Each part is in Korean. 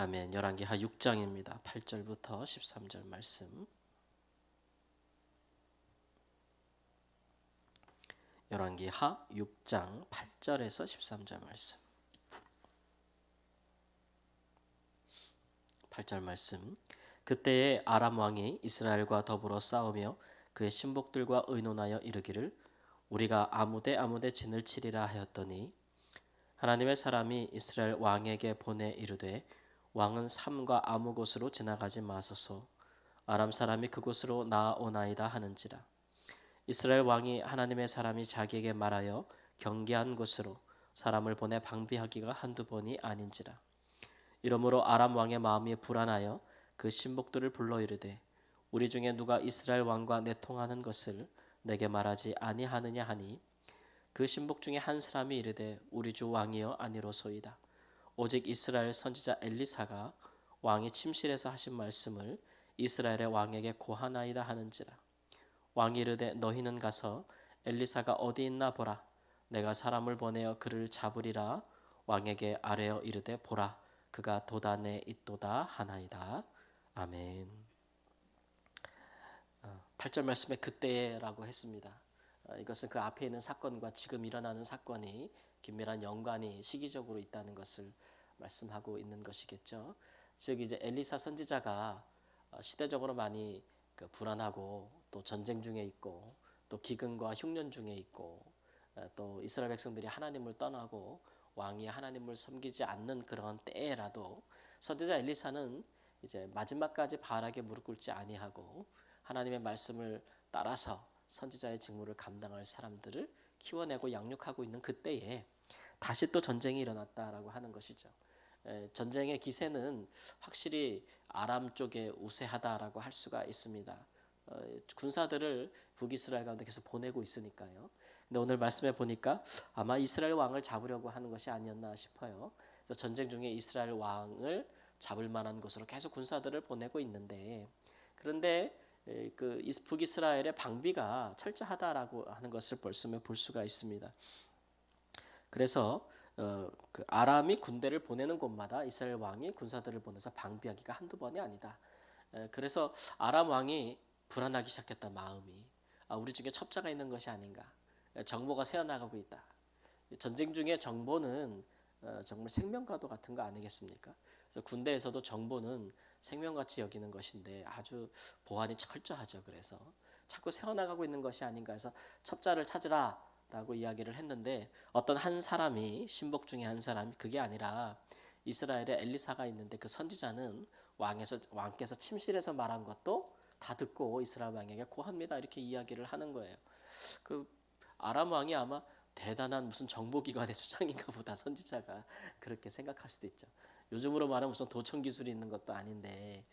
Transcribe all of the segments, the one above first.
아멘. 열왕기하 6장입니다. 8절부터 13절 말씀. 열왕기하 6장 8절에서 13절 말씀. 8절 말씀. 그때에 아람 왕이 이스라엘과 더불어 싸우며 그의 신복들과 의논하여 이르기를 우리가 아무데 진을 치리라 하였더니 하나님의 사람이 이스라엘 왕에게 보내 이르되 왕은 삼과 아무 곳으로 지나가지 마소서. 아람 사람이 그곳으로 나아오나이다 하는지라. 이스라엘 왕이 하나님의 사람이 자기에게 말하여 경계한 곳으로 사람을 보내 방비하기가 한두 번이 아닌지라. 이러므로 아람 왕의 마음이 불안하여 그 신복들을 불러 이르되 우리 중에 누가 이스라엘 왕과 내통하는 것을 내게 말하지 아니하느냐 하니 그 신복 중에 한 사람이 이르되 우리 주 왕이여 아니로소이다. 오직 이스라엘 선지자 엘리사가 왕이 침실에서 하신 말씀을 이스라엘의 왕에게 고하나이다 하는지라. 왕이 이르되 너희는 가서 엘리사가 어디 있나 보라. 내가 사람을 보내어 그를 잡으리라. 왕에게 아뢰어 이르되 보라. 그가 도단에 있도다 하나이다. 아멘. 8절 말씀에 그때라고 했습니다. 이것은 그 앞에 있는 사건과 지금 일어나는 사건이 긴밀한 연관이 시기적으로 있다는 것을 말씀하고 있는 것이겠죠. 즉 이제 엘리사 선지자가 시대적으로 많이 불안하고 또 전쟁 중에 있고 또 기근과 흉년 중에 있고 또 이스라엘 백성들이 하나님을 떠나고 왕이 하나님을 섬기지 않는 그런 때라도 선지자 엘리사는 이제 마지막까지 바알에게 무릎 꿇지 아니하고 하나님의 말씀을 따라서 선지자의 직무를 감당할 사람들을 키워내고 양육하고 있는 그때에 다시 또 전쟁이 일어났다라고 하는 것이죠. 전쟁의 기세는 확실히 아람 쪽에 우세하다라고 할 수가 있습니다. 군사들을 북이스라엘 가운데 계속 보내고 있으니까요. 근데 오늘 말씀에 보니까 아마 이스라엘 왕을 잡으려고 하는 것이 아니었나 싶어요. 그래서 전쟁 중에 이스라엘 왕을 잡을 만한 곳으로 계속 군사들을 보내고 있는데 그런데 그 북이스라엘의 방비가 철저하다라고 하는 것을 벌써 볼 수가 있습니다. 그래서 그 아람이 군대를 보내는 곳마다 이스라엘 왕이 군사들을 보내서 방비하기가 한두 번이 아니다. 그래서 아람 왕이 불안하기 시작했다. 마음이 우리 중에 첩자가 있는 것이 아닌가. 정보가 새어나가고 있다. 전쟁 중에 정보는 정말 생명과도 같은 거 아니겠습니까? 그래서 군대에서도 정보는 생명같이 여기는 것인데 아주 보안이 철저하죠. 그래서 자꾸 새어나가고 있는 것이 아닌가 해서 첩자를 찾으라 라고 이야기를 했는데 어떤 한 사람이 신복 중에 한 사람이 그게 아니라 이스라엘에 엘리사가 있는데 그 선지자는 왕께서 침실에서 말한 것도 다 듣고 이스라엘 왕에게 고합니다 이렇게 이야기를 하는 거예요. 그 아람 왕이 아마 대단한 무슨 정보기관의 수장인가 보다 선지자가 그렇게 생각할 수도 있죠. 요즘으로 말하면 무슨 도청 기술이 있는 것도 아닌데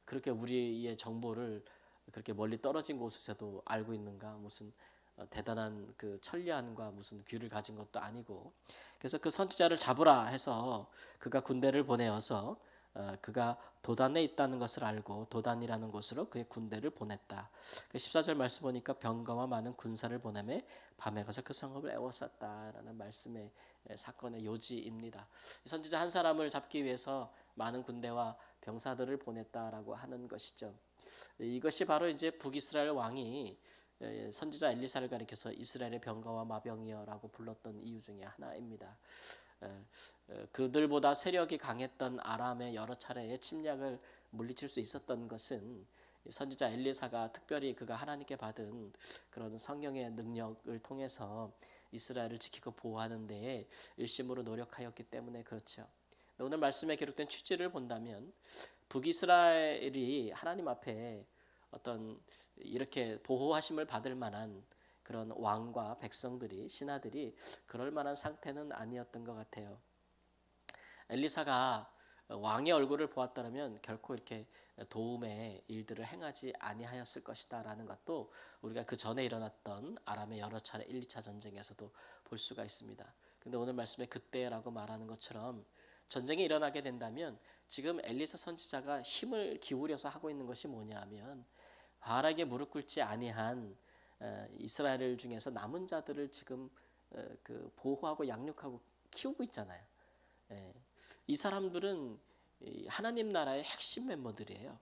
그렇게 우리의 정보를 그렇게 멀리 떨어진 곳에서도 알고 있는가 무슨 대단한 그 천리안과 무슨 귀를 가진 것도 아니고 그래서 그 선지자를 잡으라 해서 그가 군대를 보내어서 그가 도단에 있다는 것을 알고 도단이라는 곳으로 그의 군대를 보냈다. 14절 말씀 보니까 병거와 많은 군사를 보내매 밤에 가서 그 성읍을 에워쌌다라는 말씀의 사건의 요지입니다. 선지자 한 사람을 잡기 위해서 많은 군대와 병사들을 보냈다라고 하는 것이죠. 이것이 바로 이제 북이스라엘 왕이 선지자 엘리사를 가리켜서 이스라엘의 병거와 마병이여라고 불렀던 이유 중에 하나입니다. 그들보다 세력이 강했던 아람의 여러 차례의 침략을 물리칠 수 있었던 것은 선지자 엘리사가 특별히 그가 하나님께 받은 그런 성령의 능력을 통해서 이스라엘을 지키고 보호하는 데에 일심으로 노력하였기 때문에 그렇죠. 오늘 말씀에 기록된 취지를 본다면 북이스라엘이 하나님 앞에 어떤 이렇게 보호하심을 받을 만한 그런 왕과 백성들이 신하들이 그럴 만한 상태는 아니었던 것 같아요. 엘리사가 왕의 얼굴을 보았다면 결코 이렇게 도움의 일들을 행하지 아니하였을 것이다라는 것도 우리가 그 전에 일어났던 아람의 여러 차례 1, 2차 전쟁에서도 볼 수가 있습니다. 근데 오늘 말씀에 그때라고 말하는 것처럼 전쟁이 일어나게 된다면 지금 엘리사 선지자가 힘을 기울여서 하고 있는 것이 뭐냐면 바알에게 무릎 꿇지 아니한 이스라엘 중에서 남은 자들을 지금 그 보호하고 양육하고 키우고 있잖아요. 이 사람들은 이 하나님 나라의 핵심 멤버들이에요.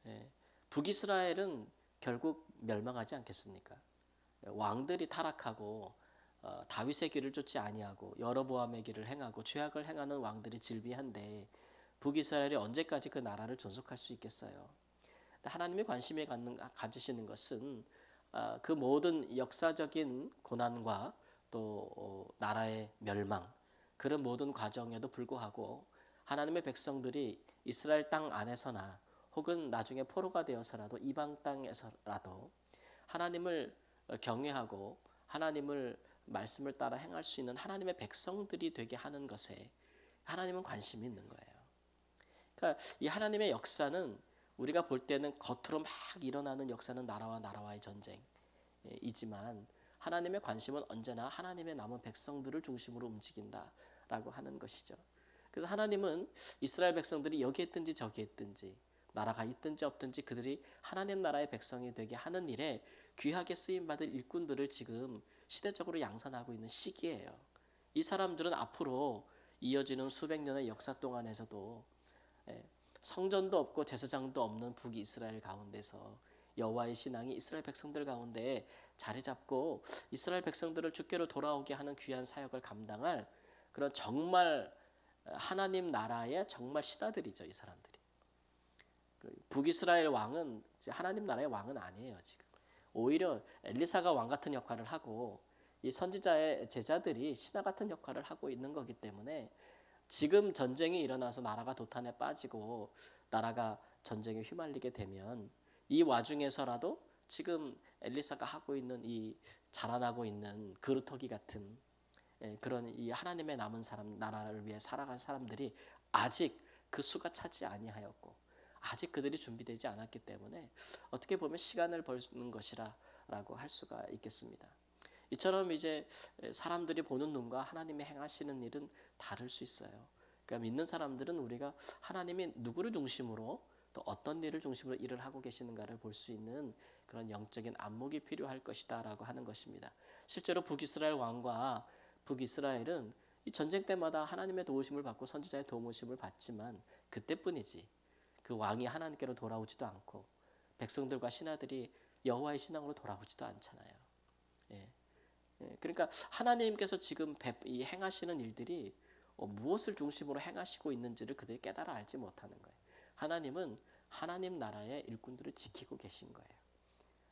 예, 북이스라엘은 결국 멸망하지 않겠습니까? 왕들이 타락하고 다윗의 길을 쫓지 아니하고 여로보암의 길을 행하고 죄악을 행하는 왕들이 질비한데 북이스라엘이 언제까지 그 나라를 존속할 수 있겠어요? 하나님이 관심을 가지시는 것은 그 모든 역사적인 고난과 또 나라의 멸망 그런 모든 과정에도 불구하고 하나님의 백성들이 이스라엘 땅 안에서나 혹은 나중에 포로가 되어서라도 이방 땅에서라도 하나님을 경외하고 하나님을 말씀을 따라 행할 수 있는 하나님의 백성들이 되게 하는 것에 하나님은 관심이 있는 거예요. 그러니까 이 하나님의 역사는 우리가 볼 때는 겉으로 막 일어나는 역사는 나라와 나라와의 전쟁이지만 하나님의 관심은 언제나 하나님의 남은 백성들을 중심으로 움직인다라고 하는 것이죠. 그래서 하나님은 이스라엘 백성들이 여기 있든지 저기 있든지 나라가 있든지 없든지 그들이 하나님 나라의 백성이 되게 하는 일에 귀하게 쓰임받을 일꾼들을 지금 시대적으로 양산하고 있는 시기예요. 이 사람들은 앞으로 이어지는 수백 년의 역사 동안에서도 성전도 없고 제사장도 없는 북이스라엘 가운데서 여호와의 신앙이 이스라엘 백성들 가운데 자리 잡고 이스라엘 백성들을 주께로 돌아오게 하는 귀한 사역을 감당할 그런 정말 하나님 나라의 정말 신하들이죠, 이 사람들이. 북이스라엘 왕은 하나님 나라의 왕은 아니에요, 지금. 오히려 엘리사가 왕 같은 역할을 하고 이 선지자의 제자들이 신하 같은 역할을 하고 있는 거기 때문에 지금 전쟁이 일어나서 나라가 도탄에 빠지고 나라가 전쟁에 휘말리게 되면 이 와중에서라도 지금 엘리사가 하고 있는 이 자라나고 있는 그루터기 같은 그런 이 하나님의 남은 사람 나라를 위해 살아간 사람들이 아직 그 수가 차지 아니하였고 아직 그들이 준비되지 않았기 때문에 어떻게 보면 시간을 벌는 것이라고 할 수가 있겠습니다. 이처럼 이제 사람들이 보는 눈과 하나님이 행하시는 일은 다를 수 있어요. 그러니까 믿는 사람들은 우리가 하나님이 누구를 중심으로 또 어떤 일을 중심으로 일을 하고 계시는가를 볼 수 있는 그런 영적인 안목이 필요할 것이다라고 하는 것입니다. 실제로 북이스라엘 왕과 북이스라엘은 이 전쟁 때마다 하나님의 도우심을 받고 선지자의 도우심을 받지만 그때뿐이지 그 왕이 하나님께로 돌아오지도 않고 백성들과 신하들이 여호와의 신앙으로 돌아오지도 않잖아요. 예. 그러니까 하나님께서 지금 이 행하시는 일들이 무엇을 중심으로 행하시고 있는지를 그들이 깨달아 알지 못하는 거예요. 하나님은 하나님 나라의 일꾼들을 지키고 계신 거예요.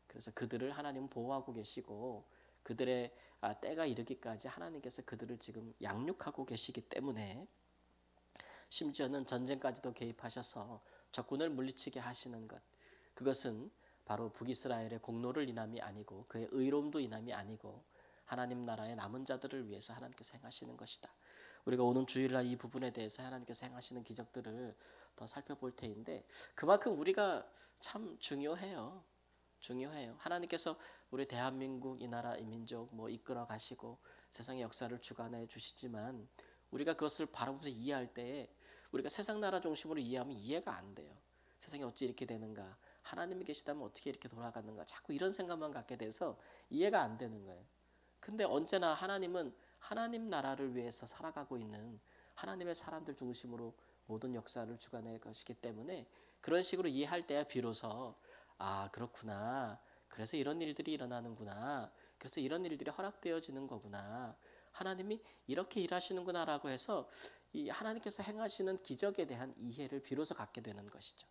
그래서 그들을 하나님은 보호하고 계시고 그들의 때가 이르기까지 하나님께서 그들을 지금 양육하고 계시기 때문에 심지어는 전쟁까지도 개입하셔서 적군을 물리치게 하시는 것 그것은 바로 북이스라엘의 공로를 인함이 아니고 그의 의로움도 인함이 아니고 하나님 나라의 남은 자들을 위해서 하나님께서 행하시는 것이다. 우리가 오는 주일날 이 부분에 대해서 하나님께서 행하시는 기적들을 더 살펴볼 테인데 그만큼 우리가 참 중요해요. 하나님께서 우리 대한민국 이 나라 이 민족 이끌어 가시고 세상의 역사를 주관해 주시지만 우리가 그것을 바라보면서 이해할 때에 우리가 세상 나라 중심으로 이해하면 이해가 안 돼요. 세상이 어찌 이렇게 되는가? 하나님이 계시다면 어떻게 이렇게 돌아가는가? 자꾸 이런 생각만 갖게 돼서 이해가 안 되는 거예요. 근데 언제나 하나님은 하나님 나라를 위해서 살아가고 있는 하나님의 사람들 중심으로 모든 역사를 주관할 것이기 때문에 그런 식으로 이해할 때야 비로소 그렇구나. 그래서 이런 일들이 일어나는구나. 그래서 이런 일들이 허락되어지는 거구나. 하나님이 이렇게 일하시는구나라고 해서 이 하나님께서 행하시는 기적에 대한 이해를 비로소 갖게 되는 것이죠.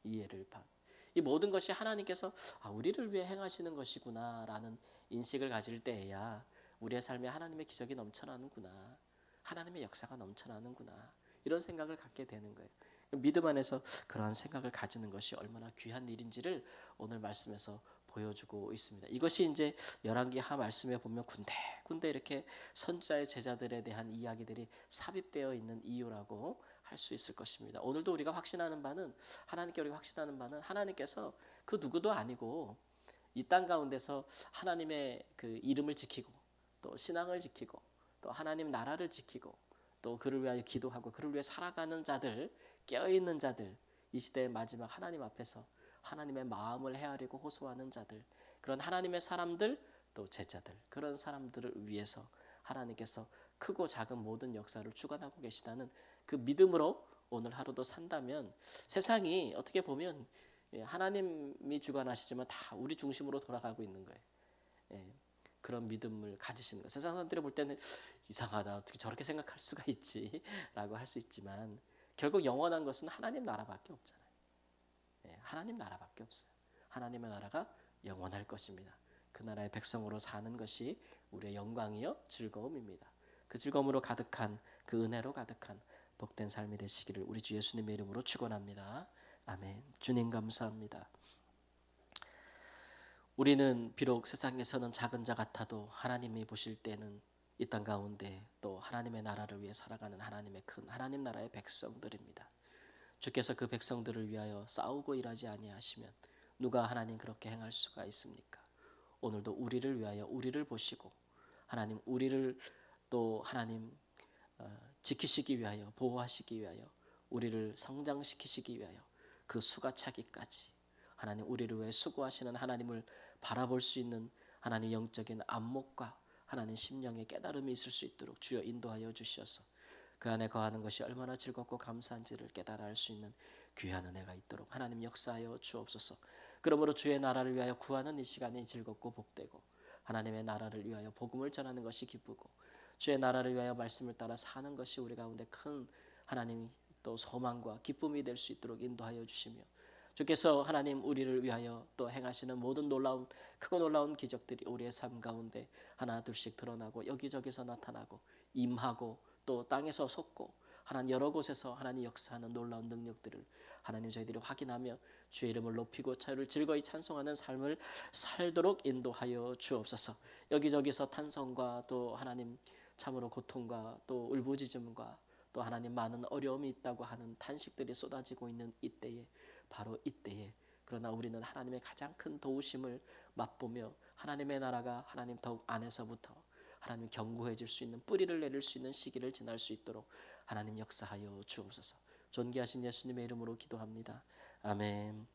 이 모든 것이 하나님께서 우리를 위해 행하시는 것이구나라는 인식을 가질 때에야 우리의 삶에 하나님의 기적이 넘쳐나는구나. 하나님의 역사가 넘쳐나는구나. 이런 생각을 갖게 되는 거예요. 믿음 안에서 그러한 생각을 가지는 것이 얼마나 귀한 일인지를 오늘 말씀에서 보여주고 있습니다. 이것이 이제 열왕기하 말씀에 보면 군데군데 이렇게 선지자의 제자들에 대한 이야기들이 삽입되어 있는 이유라고 할 수 있을 것입니다. 오늘도 우리가 확신하는 바는 하나님께서 그 누구도 아니고 이 땅 가운데서 하나님의 그 이름을 지키고 또 신앙을 지키고 또 하나님 나라를 지키고 또 그를 위하여 기도하고 그를 위해 살아가는 자들, 깨어있는 자들, 이 시대의 마지막 하나님 앞에서 하나님의 마음을 헤아리고 호소하는 자들, 그런 하나님의 사람들 또 제자들, 그런 사람들을 위해서 하나님께서 크고 작은 모든 역사를 주관하고 계시다는 그 믿음으로 오늘 하루도 산다면 세상이 어떻게 보면 하나님이 주관하시지만 다 우리 중심으로 돌아가고 있는 거예요. 예, 그런 믿음을 가지시는 거예요. 세상 사람들이 볼 때는 이상하다. 어떻게 저렇게 생각할 수가 있지? 라고 할 수 있지만 결국 영원한 것은 하나님 나라밖에 없잖아요. 하나님 나라밖에 없어요. 하나님의 나라가 영원할 것입니다. 그 나라의 백성으로 사는 것이 우리의 영광이요 즐거움입니다. 그 즐거움으로 가득한 그 은혜로 가득한 복된 삶이 되시기를 우리 주 예수님의 이름으로 축원합니다. 아멘. 주님 감사합니다. 우리는 비록 세상에서는 작은 자 같아도 하나님이 보실 때는 이 땅 가운데 또 하나님의 나라를 위해 살아가는 하나님의 큰 하나님 나라의 백성들입니다. 주께서 그 백성들을 위하여 싸우고 일하지 아니하시면 누가 하나님 그렇게 행할 수가 있습니까? 오늘도 우리를 위하여 우리를 보시고 하나님 우리를 또 하나님 지키시기 위하여 보호하시기 위하여 우리를 성장시키시기 위하여 그 수가 차기까지 하나님 우리를 위해 수고하시는 하나님을 바라볼 수 있는 하나님 영적인 안목과 하나님 심령의 깨달음이 있을 수 있도록 주여 인도하여 주셔서 그 안에 거하는 것이 얼마나 즐겁고 감사한지를 깨달아 알 수 있는 귀한 은혜가 있도록 하나님 역사하여 주옵소서. 그러므로 주의 나라를 위하여 구하는 이 시간이 즐겁고 복되고 하나님의 나라를 위하여 복음을 전하는 것이 기쁘고 주의 나라를 위하여 말씀을 따라 사는 것이 우리 가운데 큰 하나님 또 소망과 기쁨이 될 수 있도록 인도하여 주시며 주께서 하나님 우리를 위하여 또 행하시는 모든 놀라운 크고 놀라운 기적들이 우리의 삶 가운데 하나 둘씩 드러나고 여기저기서 나타나고 임하고 또 땅에서 솟고 하나님 여러 곳에서 하나님 역사하는 놀라운 능력들을 하나님 저희들이 확인하며 주의 이름을 높이고 저를 즐거이 찬송하는 삶을 살도록 인도하여 주옵소서. 여기저기서 탄성과 또 하나님 참으로 고통과 또 울부짖음과 또 하나님 많은 어려움이 있다고 하는 탄식들이 쏟아지고 있는 이때에 바로 이때에 그러나 우리는 하나님의 가장 큰 도우심을 맛보며 하나님의 나라가 하나님 더욱 안에서부터 하나님 견고해질 수 있는 뿌리를 내릴 수 있는 시기를 지날 수 있도록 하나님 역사하여 주옵소서. 존귀하신 예수님의 이름으로 기도합니다. 아멘.